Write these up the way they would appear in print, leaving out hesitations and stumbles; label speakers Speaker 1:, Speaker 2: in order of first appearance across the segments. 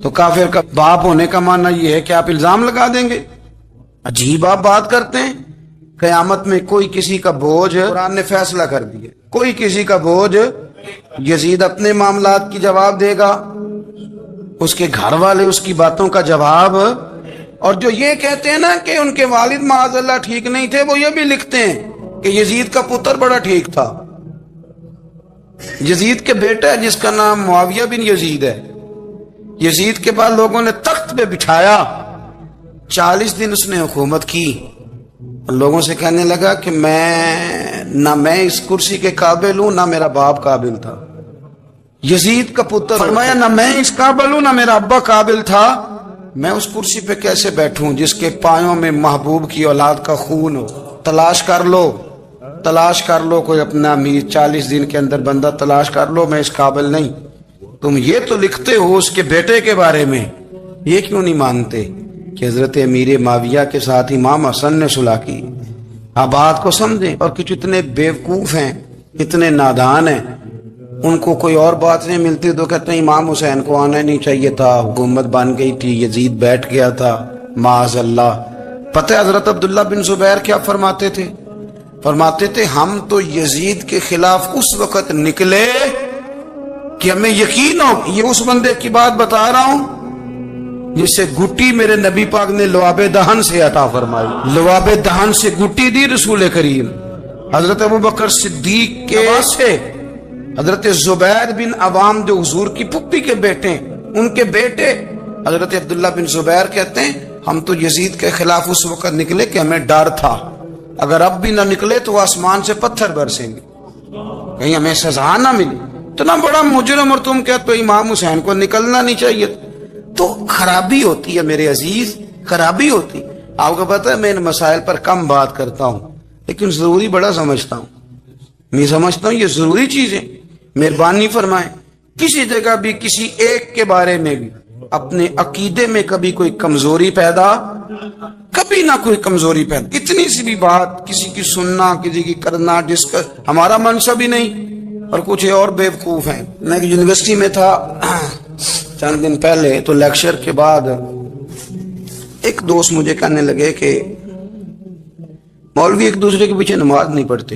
Speaker 1: تو کافر کا باپ ہونے کا معنی یہ ہے کہ آپ الزام لگا دیں گے؟ عجیب آپ بات کرتے ہیں۔ قیامت میں کوئی کسی کا بوجھ، قرآن نے فیصلہ کر دیا، کوئی کسی کا بوجھ، یزید اپنے معاملات کی جواب دے گا، اس کے گھر والے اس کی باتوں کا جواب۔ اور جو یہ کہتے ہیں نا کہ ان کے والد معاذ اللہ ٹھیک نہیں تھے، وہ یہ بھی لکھتے ہیں کہ یزید کا پتر بڑا ٹھیک تھا۔ یزید کے بیٹا ہے جس کا نام معاویہ بن یزید ہے، یزید کے بعد لوگوں نے تخت پہ بٹھایا، 40 دن اس نے حکومت کی، لوگوں سے کہنے لگا کہ نہ میں اس کرسی کے قابل ہوں، نہ میرا باپ قابل تھا۔ یزید کا پتر فرمایا نہ میں اس قابل ہوں، نہ میرا ابا قابل تھا، میں اس کرسی پہ کیسے بیٹھوں جس کے پایوں میں محبوب کی اولاد کا خون ہو۔ تلاش کر لو کوئی اپنا امیر، 40 دن کے اندر بندہ تلاش کر لو، میں اس قابل نہیں۔ تم یہ تو لکھتے ہو اس کے بیٹے کے بارے میں، یہ کیوں نہیں مانتے کہ حضرت امیر معاویہ کے ساتھ امام حسن نے صلح کی؟ آپ بات کو سمجھیں۔ اور کچھ اتنے بیوقوف ہیں، اتنے نادان ہیں، ان کو کوئی اور بات نہیں ملتی تو کہتے ہیں امام حسین کو آنا نہیں چاہیے تھا، حکومت بن گئی تھی، یزید بیٹھ گیا تھا، معاذ اللہ۔ پتہ ہے حضرت عبداللہ بن زبیر کیا فرماتے تھے؟ فرماتے تھے ہم تو یزید کے خلاف اس وقت نکلے کہ ہمیں یقین ہو، یہ اس بندے کی بات بتا رہا ہوں جس سے گٹی میرے نبی پاک نے لعاب دہن سے عطا فرمائی، لعاب دہن سے گٹی دی رسول کریم۔ حضرت ابوبکر صدیق کے سے حضرت زبیر بن عوام جو حضور کی پھپھی کے بیٹے ہیں، ان کے بیٹے حضرت عبداللہ بن زبیر کہتے ہیں ہم تو یزید کے خلاف اس وقت نکلے کہ ہمیں ڈر تھا، اگر اب بھی نہ نکلے تو آسمان سے پتھر برسیں گے، کہیں ہمیں سزا نہ ملے۔ اتنا بڑا مجرم اور تم کہتے ہو امام حسین کو نکلنا نہیں چاہیے۔ تو خرابی ہوتی ہے میرے عزیز، خرابی ہوتی۔ آپ کو پتہ ہے میں ان مسائل پر کم بات کرتا ہوں لیکن ضروری بڑا سمجھتا ہوں، میں سمجھتا ہوں یہ ضروری چیزیں۔ مہربانی فرمائیں کسی جگہ بھی کسی ایک کے بارے میں بھی اپنے عقیدے میں کبھی کوئی کمزوری پیدا، کبھی نہ کوئی کمزوری پیدا، اتنی سی بھی بات کسی کی سننا، کسی کی کرنا، جس کا ہمارا منصب ہی نہیں۔ اور کچھ اور بیوقوف ہیں۔ میں یونیورسٹی میں تھا چند دن پہلے، تو لیکچر کے بعد ایک دوست مجھے کہنے لگے کہ مولوی ایک دوسرے کے پیچھے نماز نہیں پڑھتے۔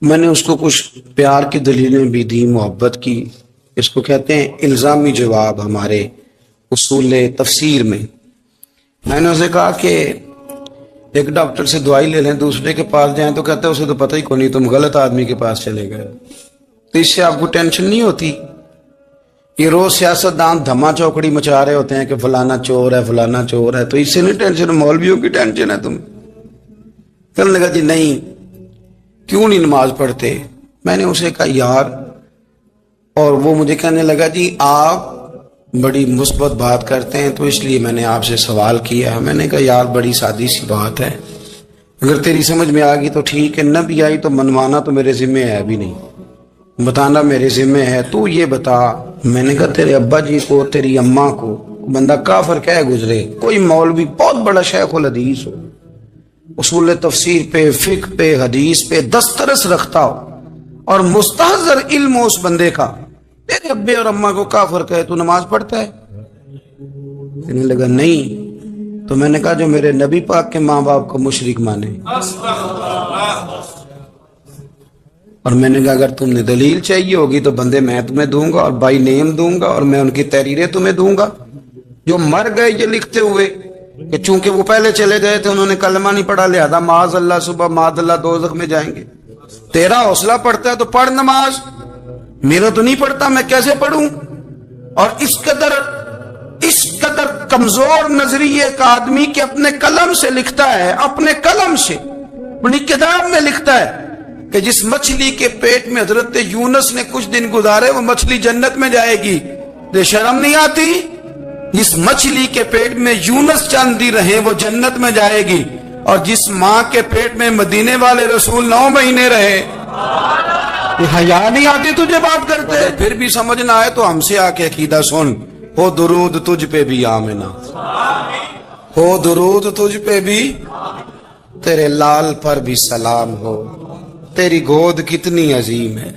Speaker 1: میں نے اس کو کچھ پیار کی دلیلیں بھی دی، محبت کی، اس کو کہتے ہیں الزامی جواب ہمارے اصول تفسیر میں۔ میں نے اسے کہا کہ ایک ڈاکٹر سے دوائی لے لیں، دوسرے کے پاس جائیں تو کہتا ہے اسے تو پتہ ہی کو نہیں، تم غلط آدمی کے پاس چلے گئے۔ تو اس سے آپ کو ٹینشن نہیں ہوتی؟ یہ روز سیاستدان دھما چوکڑی مچا رہے ہوتے ہیں کہ فلانا چور ہے، فلانا چور ہے، تو اس سے نہیں ٹینشن؟ مولویوں کی ٹینشن ہے تمہیں؟ کہنے لگا جی نہیں، کیوں نہیں نماز پڑھتے؟ میں نے اسے کہا یار، اور وہ مجھے کہنے لگا جی آپ بڑی مثبت بات کرتے ہیں تو اس لیے میں نے آپ سے سوال کیا ہے۔ میں نے کہا یار بڑی سادی سی بات ہے، اگر تیری سمجھ میں آ گئی تو ٹھیک ہے، نہ بھی آئی تو منوانا تو میرے ذمہ ہے بھی نہیں، بتانا میرے ذمہ ہے۔ تو یہ بتا، میں نے کہا تیرے ابا جی کو، تیری اماں کو بندہ کافر کہہ گزرے، کوئی مولوی بہت بڑا شیخ الحدیث ہو، اصول تفسیر پہ، فقہ پہ، حدیث پہ دسترس رکھتا ہو اور مستحضر علم ہو اس بندے کا، تیرے ابے اور اماں کو کافر کہے تو نماز پڑھتا ہے؟ کہنے لگا نہیں۔ تو میں نے کہا جو میرے نبی پاک کے ماں باپ کو مشرک مانے، اور میں نے کہا اگر تم نے دلیل چاہیے ہوگی تو بندے میں تمہیں دوں گا اور بائی نیم دوں گا، اور میں ان کی تحریریں تمہیں دوں گا جو مر گئے یہ لکھتے ہوئے کہ چونکہ وہ پہلے چلے گئے تھے، انہوں نے کلمہ نہیں پڑھا، لہذا معاذ اللہ صبح معاذ اللہ دوزخ میں جائیں گے۔ تیرا حوصلہ پڑھتا ہے تو پڑھ نماز، میرا تو نہیں پڑھتا، میں کیسے پڑھوں؟ اور اس قدر کمزور نظریے کا آدمی کہ اپنے قلم سے لکھتا ہے، اپنے قلم سے اپنی کتاب میں لکھتا ہے کہ جس مچھلی کے پیٹ میں حضرت یونس نے کچھ دن گزارے وہ مچھلی جنت میں جائے گی۔ تو شرم نہیں آتی؟ جس مچھلی کے پیٹ میں یونس چند دن رہے وہ جنت میں جائے گی، اور جس ماں کے پیٹ میں مدینے والے رسول 9 مہینے رہے، یہ حیا نہیں آتی تجھے بات کرتے؟ پھر بھی سمجھ نہ آئے تو ہم سے آ کے عقیدہ سن، ہو درود تجھ پہ بھی آمنہ، ہو درود تجھ پہ بھی، تیرے لال پر بھی سلام ہو، تیری گود کتنی عظیم ہے۔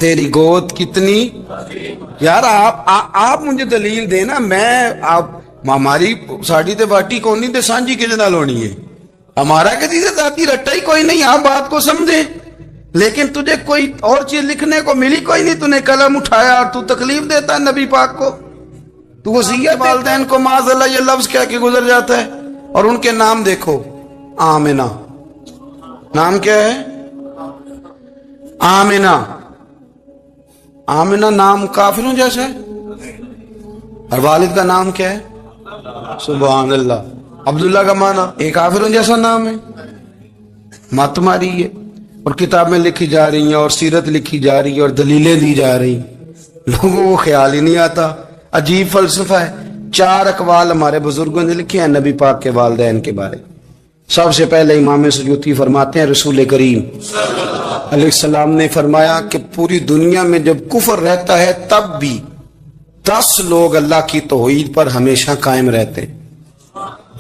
Speaker 1: تیری گود کتنی یار آپ مجھے دلیل دینا. میں آپ ہماری ساڑی تے باٹی کونی تے سانجی کے نال ہونی ہے. ہمارا کسی سے ذاتی رٹا ہی کوئی نہیں. آپ بات کو سمجھے, لیکن تجھے کوئی اور چیز لکھنے کو ملی کوئی نہیں. تو نے قلم اٹھایا اور تو تکلیف دیتا ہے نبی پاک کو. تو وصیت والدین کو معاذ اللہ یہ لفظ کہہ کے گزر جاتا ہے. اور ان کے نام دیکھو, آمنہ نام کیا ہے؟ آمنہ. آمنہ نام کافروں جیسا ہے. اور والد کا نام کیا ہے؟ سبحان اللہ. عبداللہ کا معنی ایک کافروں جیسا نام ہے. مات تمہاری ہے. اور کتابیں لکھی جا رہی ہیں اور سیرت لکھی جا رہی ہے اور دلیلیں دی جا رہی, لوگوں کو خیال ہی نہیں آتا. عجیب فلسفہ ہے. 4 اقوال ہمارے بزرگوں نے لکھے ہیں نبی پاک کے والدین کے بارے. سب سے پہلے امام سیوطی فرماتے ہیں رسول کریم علیہ السلام نے فرمایا کہ پوری دنیا میں جب کفر رہتا ہے تب بھی 10 لوگ اللہ کی توحید پر ہمیشہ قائم رہتے ہیں.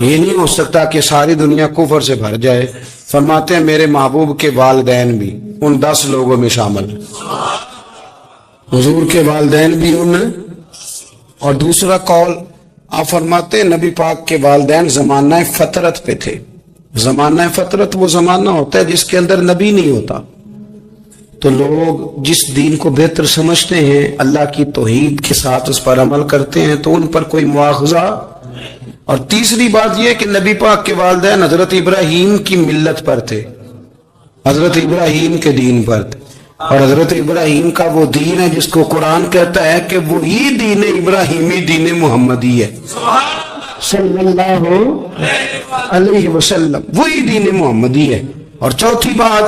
Speaker 1: یہ نہیں ہو سکتا کہ ساری دنیا کفر سے بھر جائے. فرماتے ہیں میرے محبوب کے والدین بھی ان 10 لوگوں میں شامل, حضور کے والدین بھی ان. اور دوسرا قول آپ فرماتے ہیں نبی پاک کے والدین زمانہ فطرت پہ تھے. زمانہ فطرت وہ زمانہ ہوتا ہے جس کے اندر نبی نہیں ہوتا. تو لوگ جس دین کو بہتر سمجھتے ہیں اللہ کی توحید کے ساتھ اس پر عمل کرتے ہیں تو ان پر کوئی مواخذہ. اور تیسری بات یہ کہ نبی پاک کے والدین حضرت ابراہیم کی ملت پر تھے, حضرت ابراہیم کے دین پر تھے. اور حضرت ابراہیم کا وہ دین ہے جس کو قرآن کہتا ہے کہ وہی دین ابراہیمی دین محمدی ہے صلی اللہ علیہ وسلم, وہی دین محمدی ہے. اور چوتھی بات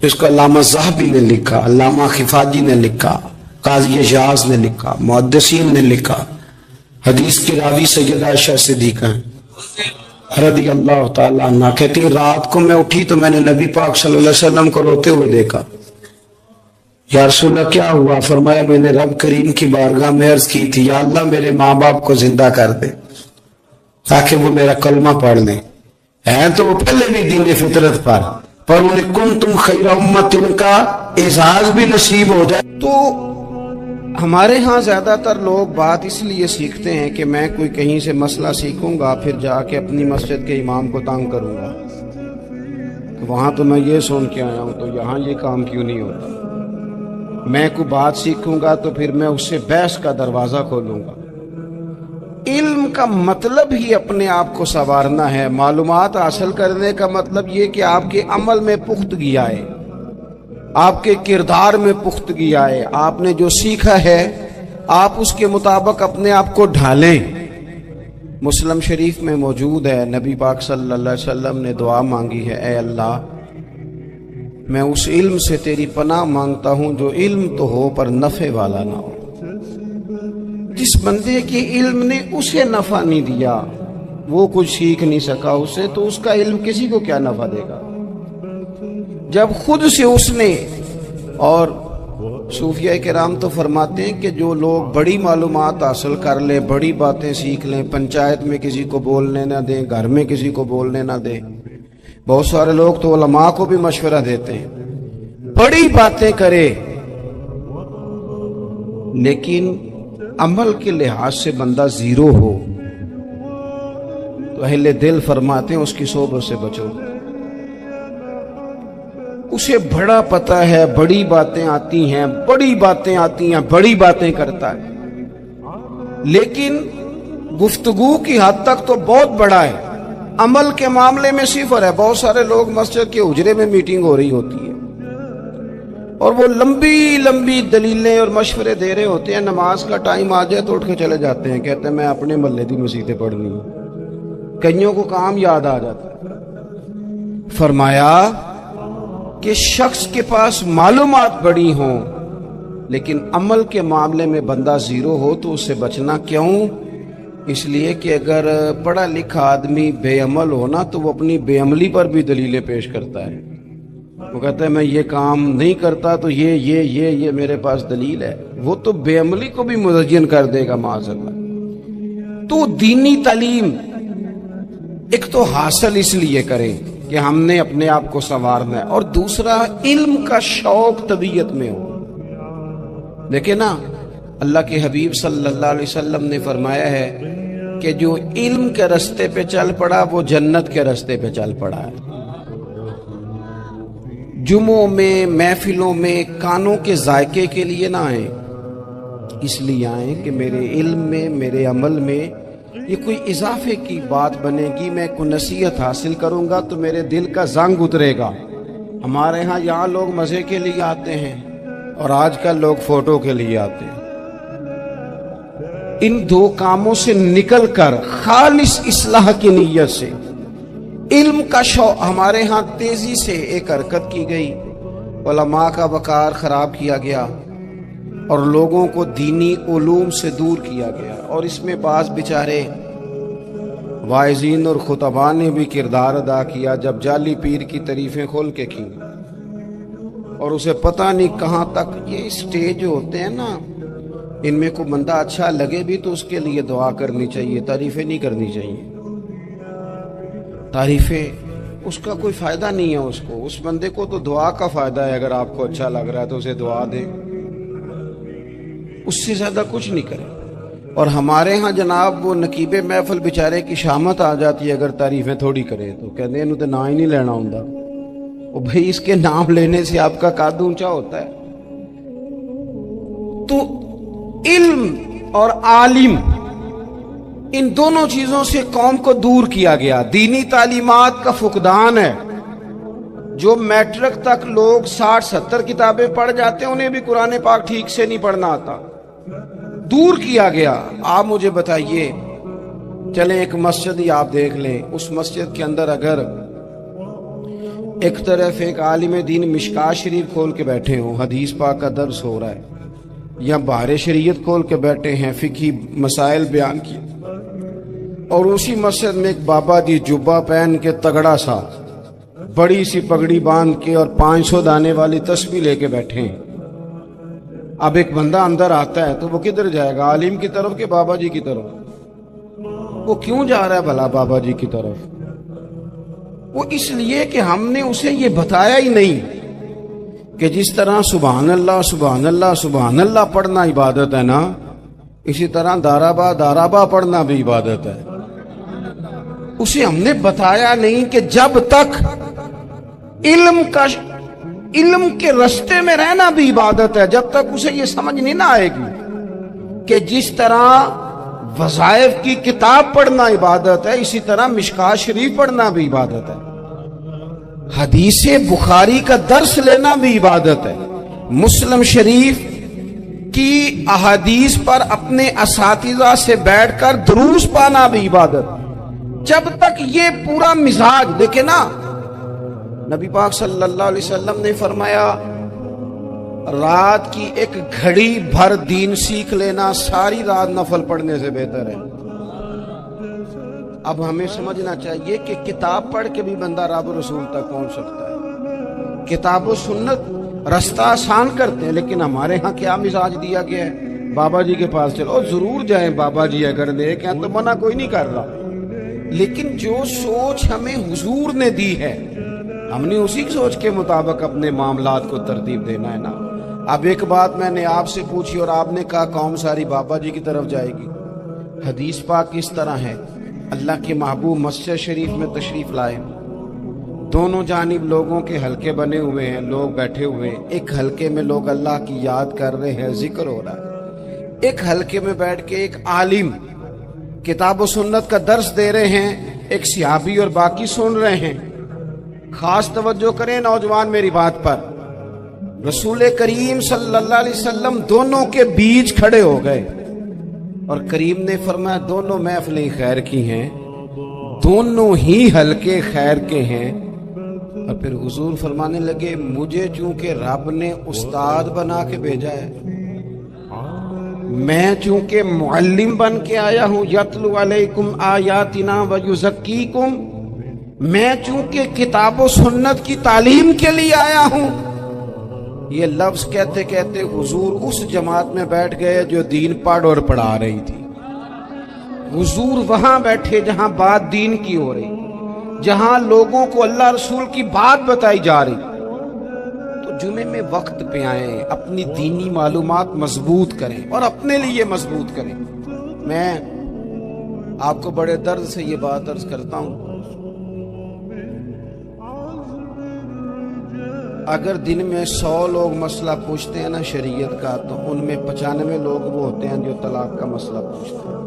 Speaker 1: اس کو علامہ ذہبی نے لکھا, علامہ خفاجی نے لکھا, قاضی اجاز نے لکھا, محدثین نے لکھا. حدیث کی راوی سیدہ عائشہ صدیقہ رضی اللہ تعالیٰ عنہ کہتی ہیں رات کو میں اٹھی تو میں نے نبی پاک صلی اللہ علیہ وسلم کو روتے ہوئے دیکھا. یا رسول اللہ کیا ہوا؟ فرمایا میں نے رب کریم کی بارگاہ میں عرض کی تھی یا اللہ میرے ماں باپ کو زندہ کر دے تاکہ وہ میرا کلمہ پڑھ لیں. ہیں تو وہ پہلے بھی دین فطرت پر انہیں کنتم خیر امت ان کا اعزاز بھی نصیب ہو جائے. تو ہمارے ہاں زیادہ تر لوگ بات اس لیے سیکھتے ہیں کہ میں کوئی کہیں سے مسئلہ سیکھوں گا پھر جا کے اپنی مسجد کے امام کو تنگ کروں گا کہ وہاں تو میں یہ سن کے آیا ہوں تو یہاں یہ کام کیوں نہیں ہوتا. میں کوئی بات سیکھوں گا تو پھر میں اس سے بحث کا دروازہ کھولوں گا. علم کا مطلب ہی اپنے آپ کو سنوارنا ہے. معلومات حاصل کرنے کا مطلب یہ کہ آپ کے عمل میں پختگی آئے, آپ کے کردار میں پختگی آئے. آپ نے جو سیکھا ہے آپ اس کے مطابق اپنے آپ کو ڈھالیں. مسلم شریف میں موجود ہے نبی پاک صلی اللہ علیہ وسلم نے دعا مانگی ہے اے اللہ میں اس علم سے تیری پناہ مانگتا ہوں جو علم تو ہو پر نفع والا نہ ہو. جس بندے کے علم نے اسے نفع نہیں دیا, وہ کچھ سیکھ نہیں سکا اسے, تو اس کا علم کسی کو کیا نفع دے گا جب خود سے اس نے. اور صوفیہ کرام تو فرماتے ہیں کہ جو لوگ بڑی معلومات حاصل کر لیں, بڑی باتیں سیکھ لیں, پنچایت میں کسی کو بولنے نہ دیں, گھر میں کسی کو بولنے نہ دیں. بہت سارے لوگ تو علماء کو بھی مشورہ دیتے ہیں بڑی باتیں کرے, لیکن عمل کے لحاظ سے بندہ زیرو ہو تو اہل دل فرماتے ہیں اس کی صحبت سے بچو. اسے بڑا پتہ ہے, بڑی باتیں آتی ہیں, بڑی باتیں کرتا ہے, لیکن گفتگو کی حد تک تو بہت بڑا ہے, عمل کے معاملے میں صفر ہے. بہت سارے لوگ مسجد کے حجرے میں میٹنگ ہو رہی ہوتی ہے اور وہ لمبی لمبی دلیلیں اور مشورے دے رہے ہوتے ہیں, نماز کا ٹائم آ جائے تو اٹھ کے چلے جاتے ہیں, کہتے ہیں میں اپنے محلے کی مسجدیں پڑھنی ہوں. کئیوں کو کام یاد آ جاتا ہے. فرمایا کہ شخص کے پاس معلومات بڑی ہوں لیکن عمل کے معاملے میں بندہ زیرو ہو تو اس سے بچنا کیوں؟ اس لیے کہ اگر پڑھا لکھا آدمی بے عمل ہونا تو وہ اپنی بے عملی پر بھی دلیلیں پیش کرتا ہے. وہ کہتا ہے میں یہ کام نہیں کرتا تو یہ میرے پاس دلیل ہے. وہ تو بے عملی کو بھی مزین کر دے گا معاذ اللہ. تو دینی تعلیم ایک تو حاصل اس لیے کریں کہ ہم نے اپنے آپ کو سنوارنا ہے، اور دوسرا علم کا شوق طبیعت میں ہو۔ دیکھیں نا، اللہ کے حبیب صلی اللہ علیہ وسلم نے فرمایا ہے کہ جو علم کے راستے پہ چل پڑا وہ جنت کے راستے پہ چل پڑا ہے۔ جمعوں میں، محفلوں میں کانوں کے ذائقے کے لیے نہ آئیں، اس لیے آئیں کہ میرے علم میں، میرے عمل میں یہ کوئی اضافے کی بات بنے گی، میں کوئی نصیحت حاصل کروں گا تو میرے دل کا زنگ اترے گا۔ ہمارے ہاں یہاں لوگ مزے کے لیے آتے ہیں اور آج کل لوگ فوٹو کے لیے آتے ہیں۔ ان دو کاموں سے نکل کر خالص اصلاح کی نیت سے علم کا شوق، ہمارے ہاں تیزی سے ایک حرکت کی گئی، علماء کا وقار خراب کیا گیا اور لوگوں کو دینی علوم سے دور کیا گیا، اور اس میں بعض بیچارے واعظین اور خطباء نے بھی کردار ادا کیا جب جعلی پیر کی تعریفیں کھول کے کی، اور اسے پتہ نہیں کہاں تک۔ یہ اسٹیج ہوتے ہیں نا، ان میں کوئی بندہ اچھا لگے بھی تو اس کے لیے دعا کرنی چاہیے، تعریفیں نہیں کرنی چاہیے۔ تعریفیں اس کا کوئی فائدہ نہیں ہے، اس بندے کو تو دعا کا فائدہ ہے۔ اگر آپ کو اچھا لگ رہا ہے تو اسے دعا دیں، اس سے زیادہ کچھ نہیں کریں۔ اور ہمارے ہاں جناب وہ نقیب محفل بیچارے کی شامت آ جاتی ہے اگر تعریفیں تھوڑی کرے تو کہتے ہیں انہوں تے نام ہی نہیں لینا ہوندا۔ وہ بھائی اس کے نام لینے سے آپ کا قد اونچا ہوتا ہے۔ تو علم اور عالم، ان دونوں چیزوں سے قوم کو دور کیا گیا۔ دینی تعلیمات کا فقدان ہے۔ جو میٹرک تک لوگ 60-70 کتابیں پڑھ جاتے ہیں انہیں بھی قرآن پاک ٹھیک سے نہیں پڑھنا آتا، دور کیا گیا۔ آپ مجھے بتائیے، چلیں ایک مسجد ہی آپ دیکھ لیں، اس مسجد کے اندر اگر ایک طرف ایک عالم دین مشکات شریف کھول کے بیٹھے ہوں، حدیث پاک کا درس ہو رہا ہے، یا بحر شریعت کھول کے بیٹھے ہیں، فقہی مسائل بیان کی، اور اسی مسجد میں ایک بابا جی جبہ پہن کے تگڑا سا بڑی سی پگڑی باندھ کے اور 500 دانے والی تسبیح لے کے بیٹھے ہیں، اب ایک بندہ اندر آتا ہے تو وہ کدھر جائے گا؟ عالم کی طرف کہ بابا جی کی طرف؟ وہ کیوں جا رہا ہے بھلا بابا جی کی طرف؟ وہ اس لیے کہ ہم نے اسے یہ بتایا ہی نہیں کہ جس طرح سبحان اللہ سبحان اللہ سبحان اللہ پڑھنا عبادت ہے نا، اسی طرح دارابا دارابا پڑھنا بھی عبادت ہے۔ اسے ہم نے بتایا نہیں کہ جب تک علم کے رستے میں رہنا بھی عبادت ہے، جب تک اسے یہ سمجھ نہیں نہ آئے گی کہ جس طرح وظائف کی کتاب پڑھنا عبادت ہے، اسی طرح مشکات شریف پڑھنا بھی عبادت ہے، حدیث بخاری کا درس لینا بھی عبادت ہے، مسلم شریف کی احادیث پر اپنے اساتذہ سے بیٹھ کر دروس پانا بھی عبادت ہے۔ جب تک یہ پورا مزاج دیکھے نا، نبی پاک صلی اللہ علیہ وسلم نے فرمایا رات کی ایک گھڑی بھر دین سیکھ لینا ساری رات نفل پڑھنے سے بہتر ہے۔ اب ہمیں سمجھنا چاہیے کہ کتاب پڑھ کے بھی بندہ رب رسول تک پہنچ سکتا ہے۔ کتاب و سنت رستہ آسان کرتے ہیں، لیکن ہمارے ہاں کیا مزاج دیا گیا ہے؟ بابا جی کے پاس چلو، ضرور جائیں بابا جی اگر نیک ہیں تو منع کوئی نہیں کر رہا، لیکن جو سوچ ہمیں حضور نے دی ہے ہم نے اسی سوچ کے مطابق اپنے معاملات کو ترتیب دینا ہے نا۔ اب ایک بات میں نے آپ سے پوچھی اور آپ نے کہا قوم ساری بابا جی کی طرف جائے گی۔ حدیث پاک کس طرح ہے؟ اللہ کے محبوب مسجد شریف میں تشریف لائے، دونوں جانب لوگوں کے حلقے بنے ہوئے ہیں، لوگ بیٹھے ہوئے ہیں، ایک حلقے میں لوگ اللہ کی یاد کر رہے ہیں، ذکر ہو رہا ہے، ایک حلقے میں بیٹھ کے ایک عالم کتاب و سنت کا درس دے رہے ہیں، ایک صحابی اور باقی سن رہے ہیں۔ خاص توجہ کریں نوجوان میری بات پر، رسول کریم صلی اللہ علیہ وسلم دونوں کے بیچ کھڑے ہو گئے اور کریم نے فرمایا دونوں محفلیں خیر کی ہیں، دونوں ہی حلقے خیر کے ہیں۔ اور پھر حضور فرمانے لگے مجھے چونکہ رب نے استاد بنا کے بھیجا ہے، میں چونکہ معلم بن کے آیا ہوں، یتلو علیکم آیاتنا ویزکیکم، میں چونکہ کتاب و سنت کی تعلیم کے لیے آیا ہوں۔ یہ لفظ کہتے کہتے حضور اس جماعت میں بیٹھ گئے جو دین پڑھ اور پڑھا رہی تھی۔ حضور وہاں بیٹھے جہاں بات دین کی ہو رہی، جہاں لوگوں کو اللہ رسول کی بات بتائی جا رہی، تو جمعے میں وقت پہ آئیں، اپنی دینی معلومات مضبوط کریں اور اپنے لیے مضبوط کریں۔ میں آپ کو بڑے درد سے یہ بات عرض کرتا ہوں، اگر دن میں 100 لوگ مسئلہ پوچھتے ہیں نا شریعت کا، تو ان میں 95 لوگ وہ ہوتے ہیں جو طلاق کا مسئلہ پوچھتے ہیں۔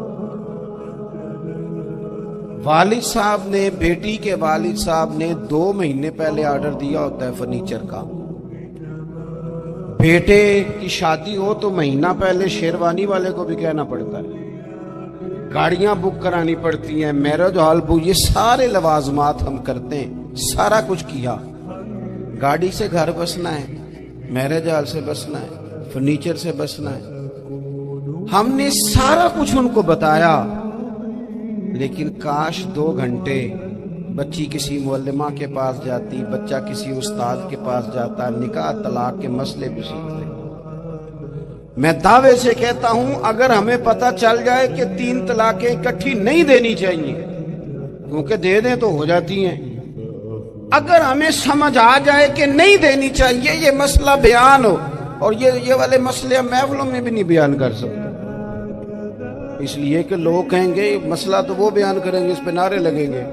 Speaker 1: والد صاحب نے، بیٹی کے والد صاحب نے 2 مہینے پہلے آرڈر دیا ہوتا ہے فرنیچر کا۔ بیٹے کی شادی ہو تو مہینہ پہلے شیروانی والے کو بھی کہنا پڑتا ہے، گاڑیاں بک کرانی پڑتی ہیں، میرج ہال بک، یہ سارے لوازمات ہم کرتے ہیں، سارا کچھ کیا۔ گاڑی سے گھر بسنا ہے، میرج ہال سے بسنا ہے، فرنیچر سے بسنا ہے، ہم نے سارا کچھ ان کو بتایا۔ لیکن کاش 2 گھنٹے بچی کسی معلمہ کے پاس جاتی، بچہ کسی استاد کے پاس جاتا، نکاح طلاق کے مسئلے بھی سیکھتے۔ میں دعوے سے کہتا ہوں، اگر ہمیں پتہ چل جائے کہ 3 طلاقیں اکٹھی نہیں دینی چاہیے، کیونکہ دے دیں تو ہو جاتی ہیں، اگر ہمیں سمجھ آ جائے کہ نہیں دینی چاہیے، یہ مسئلہ بیان ہو، اور یہ والے مسئلے ہم محفلوں میں بھی نہیں بیان کر سکتے، اس لیے کہ لوگ کہیں گے مسئلہ تو وہ بیان کریں گے، اس پہ نعرے لگیں گے،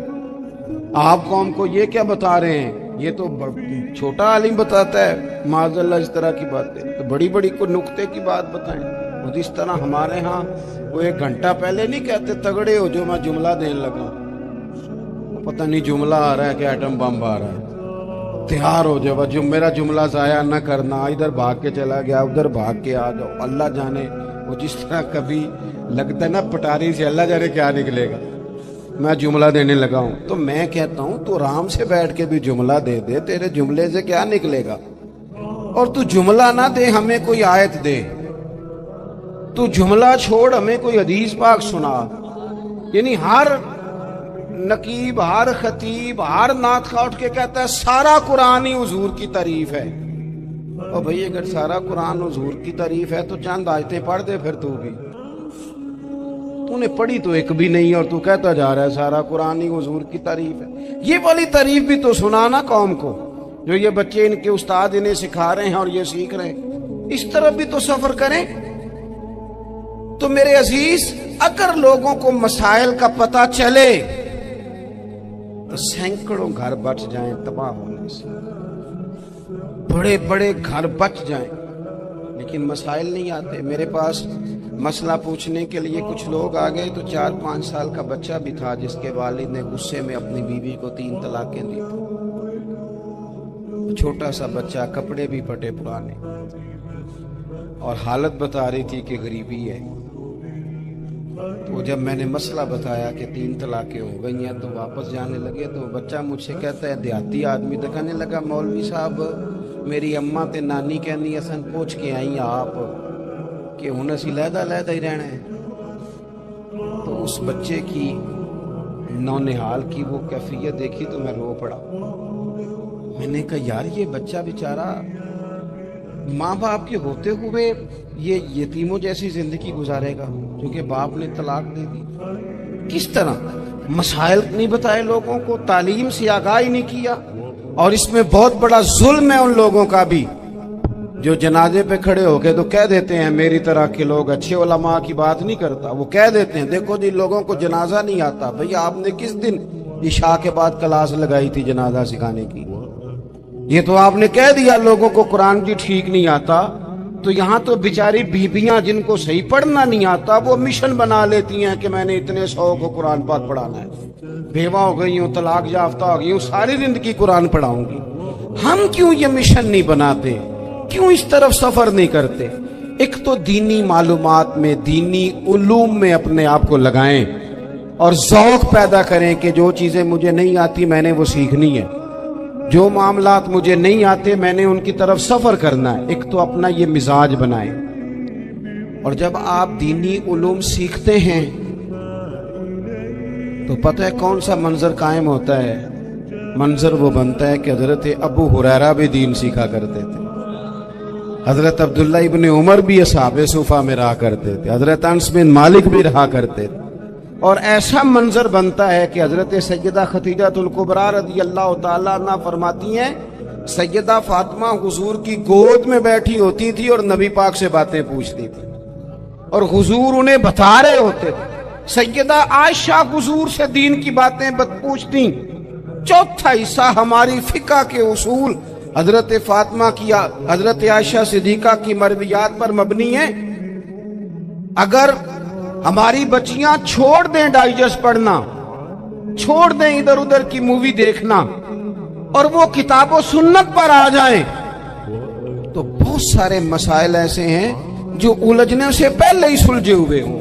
Speaker 1: آپ قوم کو یہ کیا بتا رہے ہیں، یہ تو چھوٹا عالم بتاتا ہے معاذ اللہ اس طرح کی باتیں، تو بڑی بڑی کو نقطے کی بات بتائیں۔ اور اس طرح ہمارے ہاں وہ 1 گھنٹہ پہلے نہیں کہتے تگڑے ہو جو میں جملہ دینے لگا، پتہ نہیں جملہ آ رہا ہے کہ ایٹم بم آ رہا ہے، تیار ہو جاؤ، جو میرا جملہ ضائع نہ کرنا، ادھر بھاگ کے چلا گیا ادھر بھاگ کے آ جاؤ، اللہ جانے وہ جس طرح کبھی لگتا ہے نا پٹاری سے، اللہ جانے کیا نکلے گا، میں جملہ دینے لگا ہوں۔ تو میں کہتا ہوں تو آرام سے بیٹھ کے بھی جملہ دے دے، تیرے جملے سے کیا نکلے گا، اور تو جملہ نہ دے ہمیں کوئی آیت دے، تو جملہ چھوڑ ہمیں کوئی حدیث پاک سنا، یعنی ہر نقیب، ہر خطیب، ہر نعت خواہ اٹھ کے کہتا ہے سارا قرآن ہی حضور کی تعریف ہے۔ اور بھئی اگر سارا قرآن حضور کی تعریف ہے تو چند آیتیں پڑھ دے پھر تو بھی، تو نے پڑھی تو ایک بھی نہیں اور تو کہتا جا رہا ہے سارا قرآن ہی حضور کی تعریف ہے۔ یہ والی تعریف بھی تو سنانا قوم کو، جو یہ بچے ان کے استاد انہیں سکھا رہے ہیں اور یہ سیکھ رہے ہیں، اس طرف بھی تو سفر کریں۔ تو میرے عزیز، اگر لوگوں کو مسائل کا پتہ چلے تو سینکڑوں گھر بچ جائیں تباہ ہونے سے، بڑے بڑے گھر بچ جائیں، لیکن مسائل نہیں آتے۔ میرے پاس مسئلہ پوچھنے کے لیے کچھ لوگ آ گئے، تو 4-5 سال کا بچہ بھی تھا جس کے والد نے غصے میں اپنی بیوی کو 3 طلاقیں دی تھی، چھوٹا سا بچہ، کپڑے بھی پھٹے پرانے، اور حالت بتا رہی تھی کہ غریبی ہے۔ تو جب میں نے مسئلہ بتایا کہ 3 طلاقیں ہو گئی ہیں تو واپس جانے لگے، تو بچہ مجھ سے کہتا ہے، دیہاتی آدمی تو کہنے لگا، مولوی صاحب میری اماں تے نانی کہنی اسن پوچھ کے آئی آپ کہ ہن اسی لہدا لہدا ہی رہنا ہے۔ تو اس بچے کی نونہال کی وہ کیفیت دیکھی تو میں رو پڑا۔ میں نے کہا یار یہ بچہ بیچارہ ماں باپ کے ہوتے ہوئے یہ یتیموں جیسی زندگی گزارے گا کیونکہ باپ نے طلاق دے دی، کس طرح؟ مسائل نہیں بتائے لوگوں کو، تعلیم سے آگاہی نہیں کیا۔ اور اس میں بہت بڑا ظلم ہے ان لوگوں کا بھی جو جنازے پہ کھڑے ہو کے تو کہہ دیتے ہیں، میری طرح کے لوگ اچھے علماء کی بات نہیں کرتا، وہ کہہ دیتے ہیں دیکھو جی لوگوں کو جنازہ نہیں آتا۔ بھئی آپ نے کس دن عشاء کے بعد کلاس لگائی تھی جنازہ سکھانے کی؟ یہ تو آپ نے کہہ دیا لوگوں کو قرآن کی ٹھیک نہیں آتا، تو یہاں تو بیچاری بیبیاں جن کو صحیح پڑھنا نہیں آتا وہ مشن بنا لیتی ہیں کہ میں نے اتنے 100 کو قرآن پاک پڑھانا ہے، بیوہ ہو گئی ہوں، طلاق یافتہ ہو گئی ہوں، ساری زندگی قرآن پڑھاؤں گی۔ ہم کیوں یہ مشن نہیں بناتے؟ کیوں اس طرف سفر نہیں کرتے؟ ایک تو دینی معلومات میں، دینی علوم میں اپنے آپ کو لگائیں اور ذوق پیدا کریں کہ جو چیزیں مجھے نہیں آتی میں نے وہ سیکھنی ہے، جو معاملات مجھے نہیں آتے میں نے ان کی طرف سفر کرنا ہے۔ ایک تو اپنا یہ مزاج بنائیں، اور جب آپ دینی علوم سیکھتے ہیں تو پتہ ہے کون سا منظر قائم ہوتا ہے؟ منظر وہ بنتا ہے کہ حضرت ابو ہریرہ بھی دین سیکھا کرتے تھے، حضرت عبداللہ ابن عمر بھی اصحاب صفہ میں رہا کرتے تھے، حضرت انس بن مالک بھی رہا کرتے تھے، اور ایسا منظر بنتا ہے کہ حضرت سیدہ خدیجہ الکبریٰ رضی اللہ تعالیٰ عنہ فرماتی ہیں سیدہ فاطمہ حضور کی گود میں بیٹھی ہوتی تھی اور نبی پاک سے باتیں پوچھتی تھی اور حضور انہیں بتا رہے ہوتے تھے. سیدہ عائشہ حضور سے دین کی باتیں پوچھتی. چوتھا حصہ ہماری فقہ کے اصول حضرت فاطمہ کی حضرت عائشہ صدیقہ کی مرویات پر مبنی ہے. اگر ہماری بچیاں چھوڑ دیں ڈائجسٹ پڑھنا، چھوڑ دیں ادھر ادھر کی مووی دیکھنا اور وہ کتاب و سنت پر آ جائیں تو بہت سارے مسائل ایسے ہیں جو الجھنے سے پہلے ہی سلجھے ہوئے ہوں.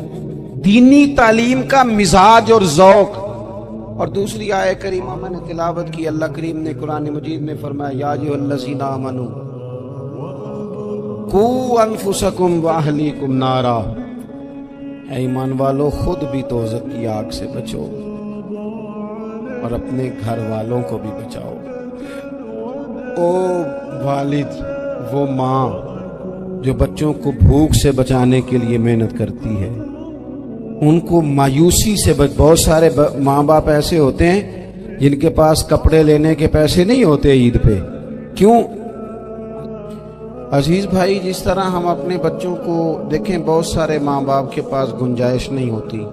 Speaker 1: دینی تعلیم کا مزاج اور ذوق. اور دوسری آیت کریمہ میں نے تلاوت کی، اللہ کریم نے قرآن مجید میں فرمایا یا ایھا الذین آمنوا قوا انفسکم واہلیکم نارا، اے ایمان والو خود بھی دوزخ کی آگ سے بچو اور اپنے گھر والوں کو بھی بچاؤ. او والد، وہ ماں جو بچوں کو بھوک سے بچانے کے لیے محنت کرتی ہے، ان کو مایوسی سے بہت سارے ماں باپ ایسے ہوتے ہیں جن کے پاس کپڑے لینے کے پیسے نہیں ہوتے عید پہ. کیوں؟ عزیز بھائی، جس طرح ہم اپنے بچوں کو دیکھیں، بہت سارے ماں باپ کے پاس گنجائش نہیں ہوتی،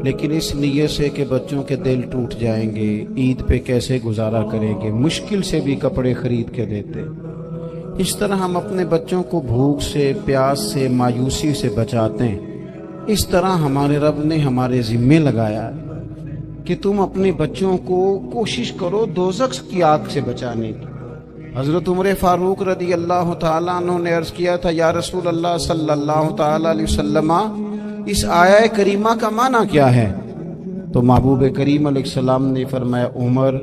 Speaker 1: لیکن اس نیت سے کہ بچوں کے دل ٹوٹ جائیں گے، عید پہ کیسے گزارا کریں گے، مشکل سے بھی کپڑے خرید کے دیتے. اس طرح ہم اپنے بچوں کو بھوک سے، پیاس سے، مایوسی سے بچاتے ہیں. اس طرح ہمارے رب نے ہمارے ذمے لگایا ہے کہ تم اپنے بچوں کو کوشش کرو دوزخ کی آگ سے بچانے کی. حضرت عمر فاروق رضی اللہ تعالیٰ عنہ نے عرض کیا تھا یا رسول اللہ صلی اللہ تعالیٰ علیہ وسلم، اس آیہ کریمہ کا معنی کیا ہے؟ تو محبوب کریم علیہ السلام نے فرمایا عمر،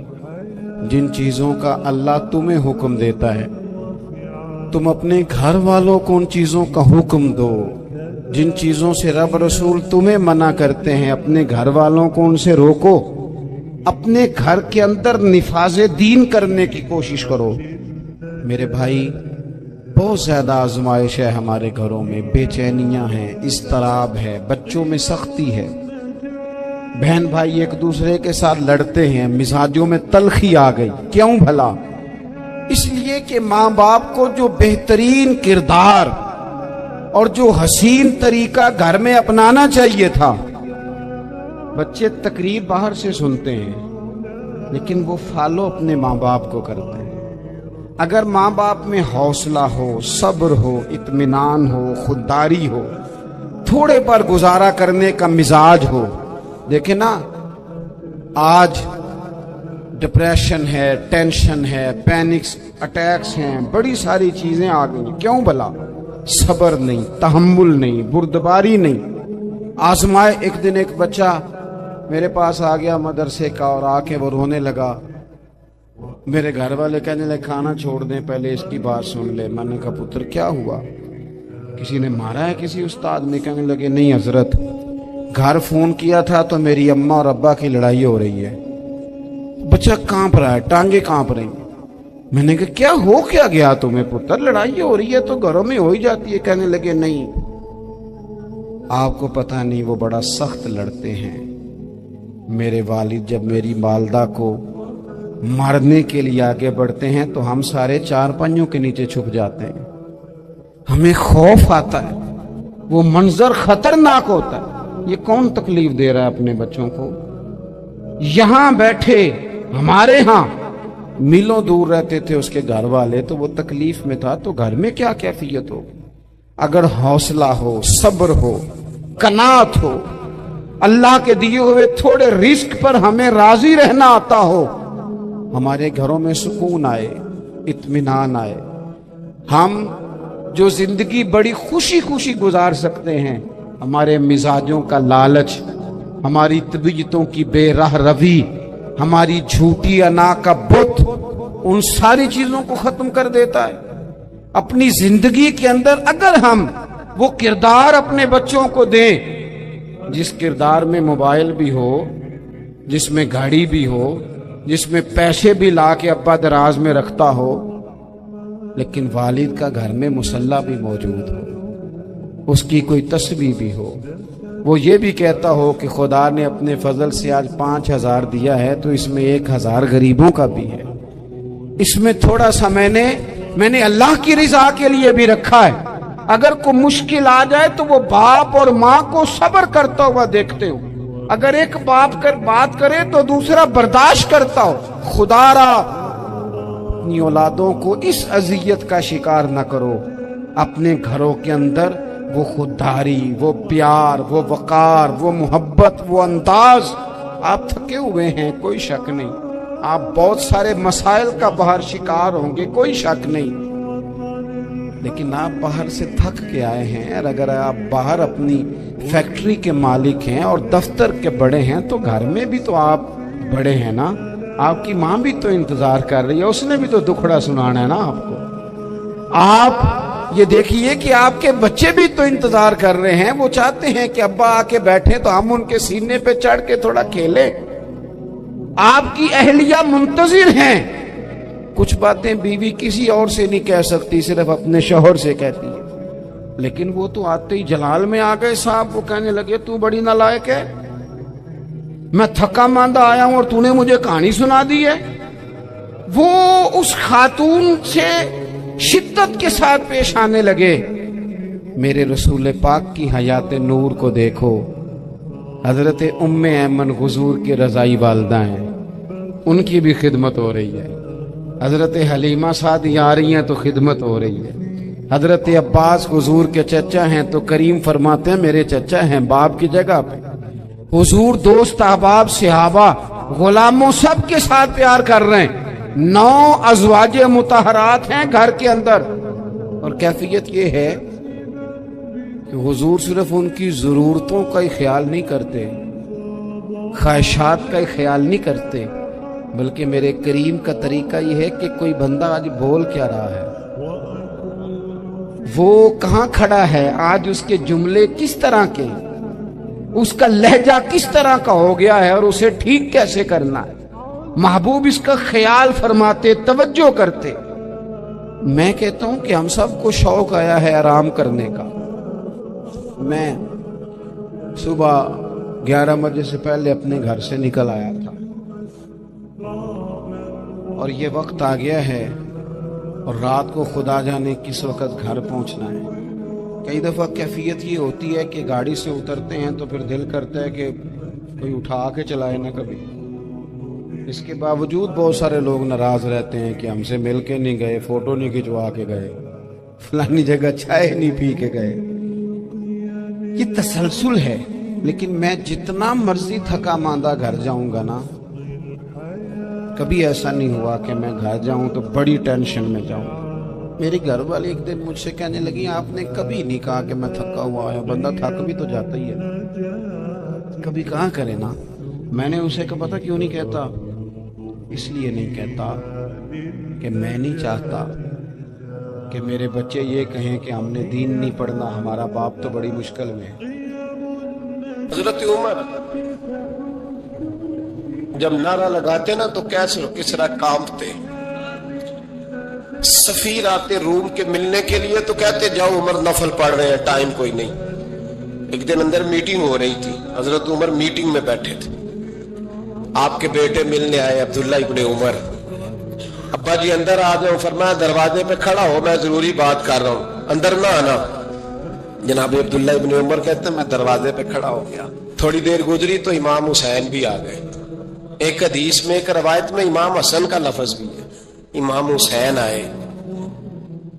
Speaker 1: جن چیزوں کا اللہ تمہیں حکم دیتا ہے تم اپنے گھر والوں کو ان چیزوں کا حکم دو. جن چیزوں سے رب رسول تمہیں منع کرتے ہیں اپنے گھر والوں کو ان سے روکو. اپنے گھر کے اندر نفاذ دین کرنے کی کوشش کرو. میرے بھائی، بہت زیادہ آزمائش ہے ہمارے گھروں میں، بے چینیاں ہیں، اضطراب ہے، بچوں میں سختی ہے، بہن بھائی ایک دوسرے کے ساتھ لڑتے ہیں، مزاجوں میں تلخی آ گئی. کیوں بھلا؟ اس لیے کہ ماں باپ کو جو بہترین کردار اور جو حسین طریقہ گھر میں اپنانا چاہیے تھا، بچے تقریر باہر سے سنتے ہیں لیکن وہ فالو اپنے ماں باپ کو کرتے ہیں. اگر ماں باپ میں حوصلہ ہو، صبر ہو، اطمینان ہو، خودداری ہو، تھوڑے پر گزارا کرنے کا مزاج ہو. دیکھیں نا، آج ڈپریشن ہے، ٹینشن ہے، پینکس اٹیکس ہیں، بڑی ساری چیزیں آ گئی. کیوں بھلا؟ صبر نہیں، تحمل نہیں، بردباری نہیں. آزمائے. ایک دن ایک بچہ میرے پاس آ گیا مدرسے کا اور آ کے وہ رونے لگا. میرے گھر والے کہنے لگے کھانا چھوڑ دیں، پہلے اس کی بات سن لے. میں نے کہا پتر کیا ہوا؟ کسی نے مارا ہے کسی استاد نے؟ کہنے لگے نہیں حضرت، گھر فون کیا تھا تو میری اماں اور ابا کی لڑائی ہو رہی ہے. بچہ کانپ رہا ہے، ٹانگیں کانپ رہی. میں نے کہا کیا ہو کیا گیا تمہیں پتر؟ لڑائی ہو رہی ہے تو گھروں میں ہو ہی جاتی ہے. کہنے لگے نہیں، آپ کو پتہ نہیں، وہ بڑا سخت لڑتے ہیں. میرے والد جب میری والدہ کو مارنے کے لیے آگے بڑھتے ہیں تو ہم سارے چار پنجوں کے نیچے چھپ جاتے ہیں. ہمیں خوف آتا ہے، وہ منظر خطرناک ہوتا ہے. یہ کون تکلیف دے رہا ہے اپنے بچوں کو؟ یہاں بیٹھے ہمارے ہاں میلوں دور رہتے تھے اس کے گھر والے، تو وہ تکلیف میں تھا، تو گھر میں کیا کیفیت ہو؟ اگر حوصلہ ہو، صبر ہو، قناعت ہو، اللہ کے دیے ہوئے تھوڑے رزق پر ہمیں راضی رہنا آتا ہو، ہمارے گھروں میں سکون آئے، اطمینان آئے. ہم جو زندگی بڑی خوشی خوشی گزار سکتے ہیں، ہمارے مزاجوں کا لالچ، ہماری طبیعتوں کی بے راہ روی، ہماری جھوٹی انا کا بت، ان ساری چیزوں کو ختم کر دیتا ہے. اپنی زندگی کے اندر اگر ہم وہ کردار اپنے بچوں کو دیں جس کردار میں موبائل بھی ہو، جس میں گاڑی بھی ہو، جس میں پیسے بھی لا کے ابا دراز میں رکھتا ہو، لیکن والد کا گھر میں مصلی بھی موجود ہو، اس کی کوئی تسبیح بھی ہو، وہ یہ بھی کہتا ہو کہ خدا نے اپنے فضل سے آج 5,000 دیا ہے تو اس میں 1,000 غریبوں کا بھی ہے، اس میں تھوڑا سا میں نے اللہ کی رضا کے لیے بھی رکھا ہے۔ اگر کوئی مشکل آ جائے تو وہ باپ اور ماں کو صبر کرتا ہوا دیکھتے ہو، اگر ایک باپ بات کرے تو دوسرا برداشت کرتا ہو۔ خدا را اپنی اولادوں کو اس اذیت کا شکار نہ کرو۔ اپنے گھروں کے اندر وہ خودداری، وہ پیار، وہ وقار، وہ محبت، وہ انداز۔ آپ تھکے ہوئے ہیں، کوئی شک نہیں، آپ بہت سارے مسائل کا باہر شکار ہوں گے، کوئی شک نہیں، لیکن آپ باہر سے تھک کے آئے ہیں، اور اگر آپ باہر اپنی فیکٹری کے مالک ہیں اور دفتر کے بڑے ہیں تو گھر میں بھی تو آپ بڑے ہیں نا۔ آپ کی ماں بھی تو انتظار کر رہی ہے، اس نے بھی تو دکھڑا سنانا ہے نا آپ کو۔ آپ یہ دیکھیے کہ آپ کے بچے بھی تو انتظار کر رہے ہیں، وہ چاہتے ہیں کہ ابا آ کے بیٹھے تو ہم ان کے سینے پہ چڑھ کے تھوڑا کھیلیں۔ آپ کی اہلیہ منتظر ہیں، کچھ باتیں بیوی کسی اور سے نہیں کہہ سکتی، صرف اپنے شوہر سے کہتی ہے، لیکن وہ تو آتے ہی جلال میں آ گئے صاحب، وہ کہنے لگے تو بڑی نالائق ہے، میں تھکا ماندہ آیا ہوں اور تو نے مجھے کہانی سنا دی ہے۔ وہ اس خاتون سے شدت کے ساتھ پیش آنے لگے۔ میرے رسول پاک کی حیات نور کو دیکھو، حضرت ام ایمن حضور کے رضائی والدہ ہیں، ان کی بھی خدمت ہو رہی ہے، حضرت حلیمہ سعدی آ رہی ہیں تو خدمت ہو رہی ہے، حضرت عباس حضور کے چچا ہیں تو کریم فرماتے ہیں میرے چچا ہیں باپ کی جگہ پہ۔ حضور دوست احباب صحابہ غلاموں سب کے ساتھ پیار کر رہے ہیں، 9 ازواج مطہرات ہیں گھر کے اندر، اور کیفیت یہ ہے کہ حضور صرف ان کی ضرورتوں کا ہی خیال نہیں کرتے، خواہشات کا ہی خیال نہیں کرتے، بلکہ میرے کریم کا طریقہ یہ ہے کہ کوئی بندہ آج بول کیا رہا ہے، وہ کہاں کھڑا ہے آج، اس کے جملے کس طرح کے، اس کا لہجہ کس طرح کا ہو گیا ہے اور اسے ٹھیک کیسے کرنا ہے، محبوب اس کا خیال فرماتے، توجہ کرتے۔ میں کہتا ہوں کہ ہم سب کو شوق آیا ہے آرام کرنے کا۔ میں صبح 11 بجے سے پہلے اپنے گھر سے نکل آیا تھا، اور یہ وقت آ گیا ہے اور رات کو خدا جانے کس وقت گھر پہنچنا ہے۔ کئی دفعہ کیفیت یہ ہوتی ہے کہ گاڑی سے اترتے ہیں تو پھر دل کرتا ہے کہ کوئی اٹھا کے چلائے نہ کبھی، اس کے باوجود بہت سارے لوگ ناراض رہتے ہیں کہ ہم سے مل کے نہیں گئے، فوٹو نہیں کھنچوا کے گئے، فلانی جگہ چائے نہیں پی کے گئے۔ یہ تسلسل ہے، لیکن میں جتنا مرضی تھکا ماندہ گھر جاؤں گا نا، کبھی ایسا نہیں ہوا کہ میں گھر جاؤں تو بڑی ٹینشن میں جاؤں۔ میری گھر والی ایک دن مجھ سے کہنے لگی آپ نے کبھی نہیں کہا کہ میں تھکا ہوا ہے، بندہ تھک بھی تو جاتا ہی ہے، کبھی کہاں کرے نا۔ میں نے اسے کہا پتہ کیوں نہیں کہتا، اس لیے نہیں کہتا کہ میں نہیں چاہتا کہ میرے بچے یہ کہیں کہ ہم نے دین نہیں پڑھنا، ہمارا باپ تو بڑی مشکل میں ہے۔
Speaker 2: حضرت عمر جب نعرہ لگاتے نا تو کیسے کس طرح کانپتے، سفیر آتے روم کے ملنے کے لیے تو کہتے جاؤ عمر نفل پڑھ رہے ہیں، ٹائم کوئی نہیں۔ ایک دن اندر میٹنگ ہو رہی تھی، حضرت عمر میٹنگ میں بیٹھے تھے، آپ کے بیٹے ملنے آئے عبداللہ ابن عمر، ابا جی اندر آ جاؤ، فرمایا دروازے پہ کھڑا ہو، میں ضروری بات کر رہا ہوں، اندر نہ آنا۔ جناب عبداللہ ابن عمر کہتے ہیں میں دروازے پہ کھڑا ہو گیا، تھوڑی دیر گزری تو امام حسین بھی آ گئے، ایک حدیث میں ایک روایت میں امام حسن کا لفظ بھی ہے، امام حسین آئے،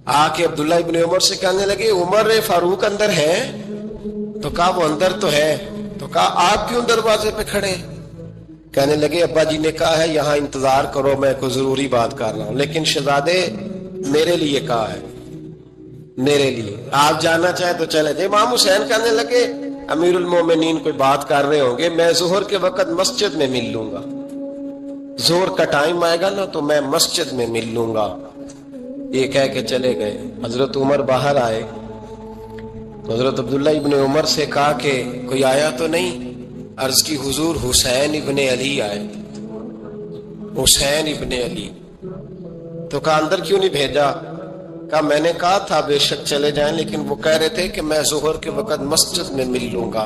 Speaker 2: آ کے عبداللہ ابن عمر سے کہنے لگے عمر فاروق اندر ہے؟ تو کہا وہ اندر تو ہے، تو کہا آپ کیوں دروازے پہ کھڑے؟ کہنے لگے ابا جی نے کہا ہے یہاں انتظار کرو، میں کوئی ضروری بات کر رہا ہوں، لیکن شہزادے میرے لیے کہا ہے، میرے لیے آپ جانا چاہیں تو چلے جائیں۔ امام حسین کہنے لگے امیر المومنین کوئی بات کر رہے ہوں گے، میں ظہر کے وقت مسجد میں مل لوں گا، ظہر کا ٹائم آئے گا نا تو میں مسجد میں مل لوں گا، یہ کہہ کے چلے گئے۔ حضرت عمر باہر آئے تو حضرت عبداللہ ابن عمر سے کہا کہ کوئی آیا تو نہیں؟ عرض کی حضور حسین ابن علی آئے، حسین ابن علی۔ تو کہا اندر کیوں نہیں بھیجا؟ کہا میں نے کہا تھا بے شک چلے جائیں، لیکن وہ کہہ رہے تھے کہ میں ظہر کے وقت مسجد میں مل لوں گا،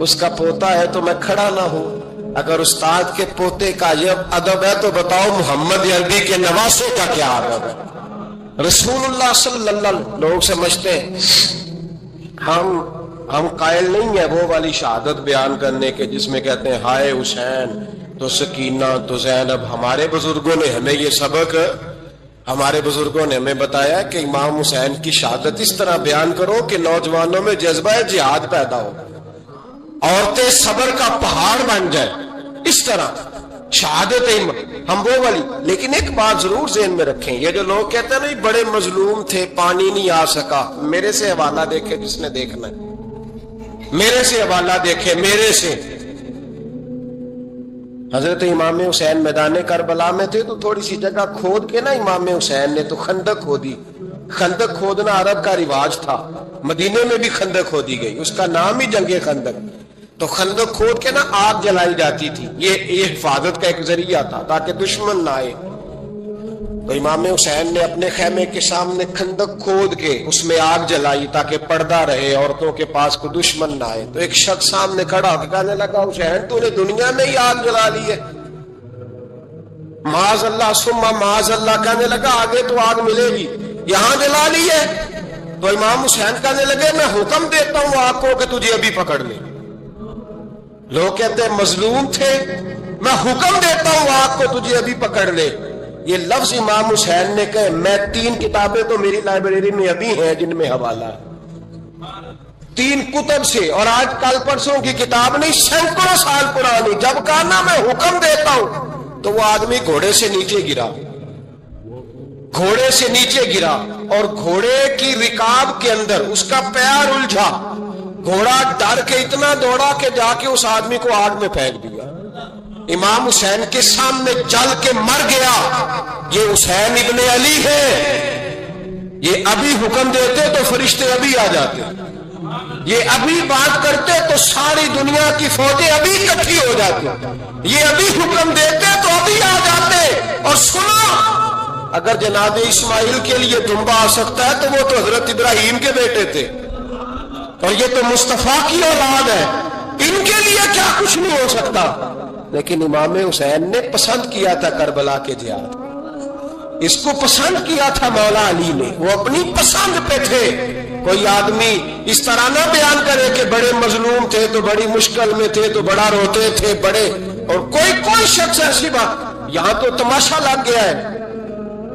Speaker 2: اس کا پوتا ہے تو میں کھڑا نہ ہوں. اگر استاد کے پوتے کا یہ ادب ہے تو بتاؤ محمد عربی کے نواسے کا کیا ادب ہے. رسول اللہ صلی اللہ علیہ وسلم لوگ سمجھتے ہیں ہم قائل نہیں ہیں وہ والی شہادت بیان کرنے کے جس میں کہتے ہیں ہائے حسین تو سکینہ تو زینب. ہمارے بزرگوں نے ہمیں یہ سبق ہمارے بزرگوں نے ہمیں بتایا کہ امام حسین کی شہادت اس طرح بیان کرو کہ نوجوانوں میں جذبہ جہاد پیدا ہو, عورتیں صبر کا پہاڑ بن جائے. اس طرح شہادت ہم وہ والی. لیکن ایک بات ضرور ذہن میں رکھیں, یہ جو لوگ کہتے ہیں نا بڑے مظلوم تھے پانی نہیں آ سکا, میرے سے حوالہ دیکھے جس نے دیکھنا ہے, میرے سے حوالہ دیکھے. میرے سے حضرت امام حسین میدان کربلا میں تھے تو تھوڑی سی جگہ کھود کے نا امام حسین نے تو خندق کھودی. خندق کھودنا عرب کا رواج تھا, مدینے میں بھی خندق کھودی گئی, اس کا نام ہی جنگ خندق. تو خندق کھود کے نا آگ جلائی جاتی تھی, یہ حفاظت کا ایک ذریعہ تھا تاکہ دشمن نہ آئے. تو امام حسین نے اپنے خیمے کے سامنے خندق کھود کے اس میں آگ جلائی تاکہ پردہ رہے, عورتوں کے پاس کوئی دشمن نہ آئے. تو ایک شخص سامنے کھڑا ہو کے کہنے لگا حسین تو نے دنیا میں ہی آگ جلا لی ہے. معاذ اللہ ثم معاذ اللہ. کہنے لگا آگے تو آگ ملے گی, یہاں جلا لی ہے. تو امام حسین کہنے لگے میں حکم دیتا ہوں آگ کو کہ تجھے ابھی پکڑ لے. لوگ کہتے ہیں مظلوم تھے, میں حکم دیتا ہوں آگ کو تجھے ابھی پکڑ لے. یہ لفظ امام حسین نے کہے. میں 3 کتابیں تو میری لائبریری میں ابھی ہیں جن میں حوالہ ہے 3 کتب سے, اور آج کل پرسوں کی کتاب نہیں, سینکڑوں سال پرانی. جب کہا نا میں حکم دیتا ہوں تو وہ آدمی گھوڑے سے نیچے گرا, گھوڑے سے نیچے گرا اور گھوڑے کی رکاب کے اندر اس کا پیر الجھا. گھوڑا ڈر کے اتنا دوڑا کہ جا کے اس آدمی کو آگ میں پھینک دیا. امام حسین کے سامنے جل کے مر گیا. یہ حسین ابن علی ہے, یہ ابھی حکم دیتے تو فرشتے ابھی آ جاتے, یہ ابھی بات کرتے تو ساری دنیا کی فوجیں ابھی اکٹھی ہو جاتی, یہ ابھی حکم دیتے تو ابھی آ جاتے. اور سنا اگر جناب اسماعیل کے لیے دمبا آ سکتا ہے تو وہ تو حضرت ابراہیم کے بیٹے تھے, اور یہ تو مصطفیٰ کی اولاد ہے, ان کے لیے کیا کچھ نہیں ہو سکتا. لیکن امام حسین نے پسند کیا تھا کربلا کے جہاد, اس کو پسند کیا تھا مولا علی نے, وہ اپنی پسند پہ تھے. کوئی آدمی اس طرح نہ بیان کرے کہ بڑے مظلوم تھے تو بڑی مشکل میں تھے تو بڑا روتے تھے بڑے, اور کوئی شخص ایسی بات. یہاں تو تماشا لگ گیا ہے,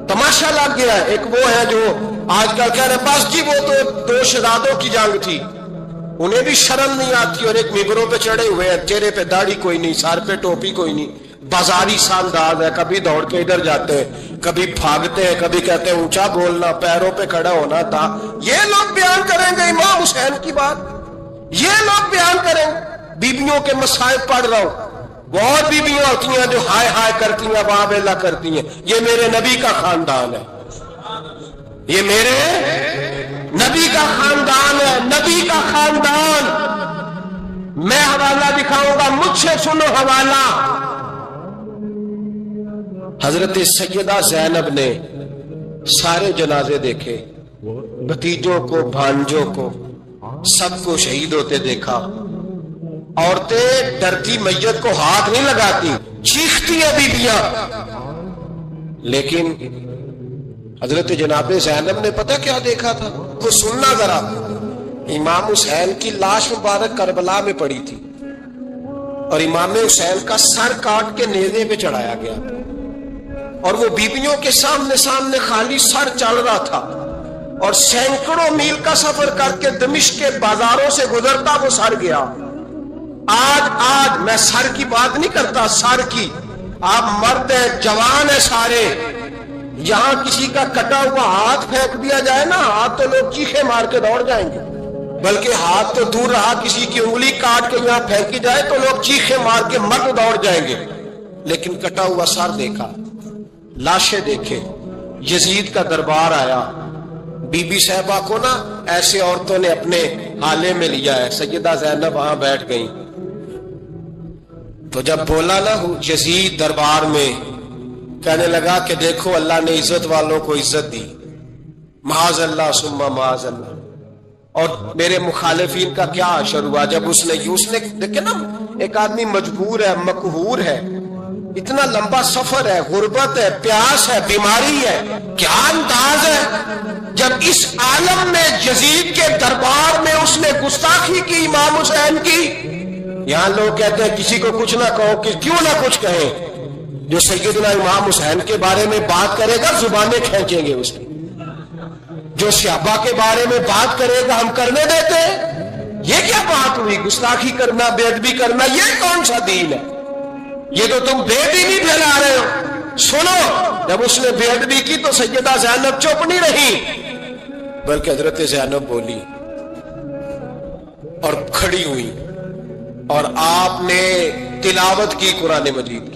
Speaker 2: تماشا لگ گیا ہے. ایک وہ ہے جو آج کل کہہ رہے بس جی وہ تو 2 شہزادوں کی جنگ تھی, انہیں بھی شرم نہیں آتی, اور ایک ممبروں پہ چڑھے ہوئے ہیں, چہرے پہ داڑھی کوئی نہیں, سر پہ ٹوپی کوئی نہیں, بازاری سا انداز ہے, کبھی دوڑ کے ادھر جاتے ہیں, کبھی بھاگتے ہیں, کبھی کہتے ہیں اونچا بولنا, پیروں پہ کھڑا ہونا تھا. یہ لوگ بیان کریں گے امام حسین کی بات, یہ لوگ بیان کریں. بیبیوں کے مصائب پڑھ رہا ہوں, بہت بیبیاں ہوتی ہیں جو ہائے ہائے کرتی ہیں, واہ بیلا کرتی ہیں. یہ میرے نبی کا خاندان ہے, یہ میرے نبی کا خاندان ہے, نبی کا خاندان. میں حوالہ دکھاؤں گا, مجھ سے سنو حوالہ. حضرت سیدہ زینب نے سارے جنازے دیکھے, بھتیجوں کو, بھانجوں کو, سب کو شہید ہوتے دیکھا. عورتیں ڈرتی میت کو ہاتھ نہیں لگاتی, چیختی ہیں بیبیاں. لیکن حضرت جناب زینب نے پتہ کیا دیکھا تھا؟ تو سننا ذرا. امام حسین کی لاش مبارک کربلا میں پڑی تھی, اور امام حسین کا سر کاٹ کے نیزے پہ چڑھایا گیا تھا, اور وہ بیبیوں کے سامنے خالی سر چل رہا تھا, اور سینکڑوں میل کا سفر کر کے دمشق کے بازاروں سے گزرتا وہ سر گیا. آج میں سر کی بات نہیں کرتا, سر کی. آپ مرد ہیں, جوان ہیں سارے, یہاں کسی کا کٹا ہوا ہاتھ پھینک دیا جائے نا, ہاتھ تو لوگ چیخے مار کے دوڑ جائیں گے, بلکہ ہاتھ تو دور رہا, کسی کی انگلی کاٹ کے یہاں پھینکی جائے تو لوگ چیخے مار کے مرد دوڑ جائیں گے. لیکن کٹا ہوا سر دیکھا, لاشیں دیکھے. یزید کا دربار آیا, بی بی صاحبہ کو نا ایسے عورتوں نے اپنے حالے میں لیا ہے. سیدہ زینب وہاں بیٹھ گئی, تو جب بولا نا یزید دربار میں, کہنے لگا کہ دیکھو اللہ نے عزت والوں کو عزت دی, معاذ اللہ ثم معاذ اللہ. اور میرے مخالفین کا کیا اثر ہوا جب اس نے دیکھیں نا، ایک آدمی مجبور ہے، مقہور ہے، اتنا لمبا سفر ہے، غربت ہے، پیاس ہے، بیماری ہے، کیا انداز ہے جب اس عالم میں یزید کے دربار میں اس نے گستاخی کی امام حسین کی۔ یہاں لوگ کہتے ہیں کسی کو کچھ نہ کہو، کہ کیوں نہ کچھ کہیں، جو سیدنا امام حسین کے بارے میں بات کرے گا زبانیں کھینچیں گے اس کی، جو صحابہ کے بارے میں بات کرے گا ہم کرنے دیتے ہیں؟ یہ کیا بات ہوئی؟ گستاخی کرنا، بے ادبی کرنا، یہ کون سا دین ہے؟ یہ تو تم بے دینی پھیلا رہے ہو۔ سنو، جب اس نے بے ادبی کی تو سیدہ زینب چپ نہیں رہی، بلکہ حضرت زینب بولی اور کھڑی ہوئی، اور آپ نے تلاوت کی قرآن مجید۔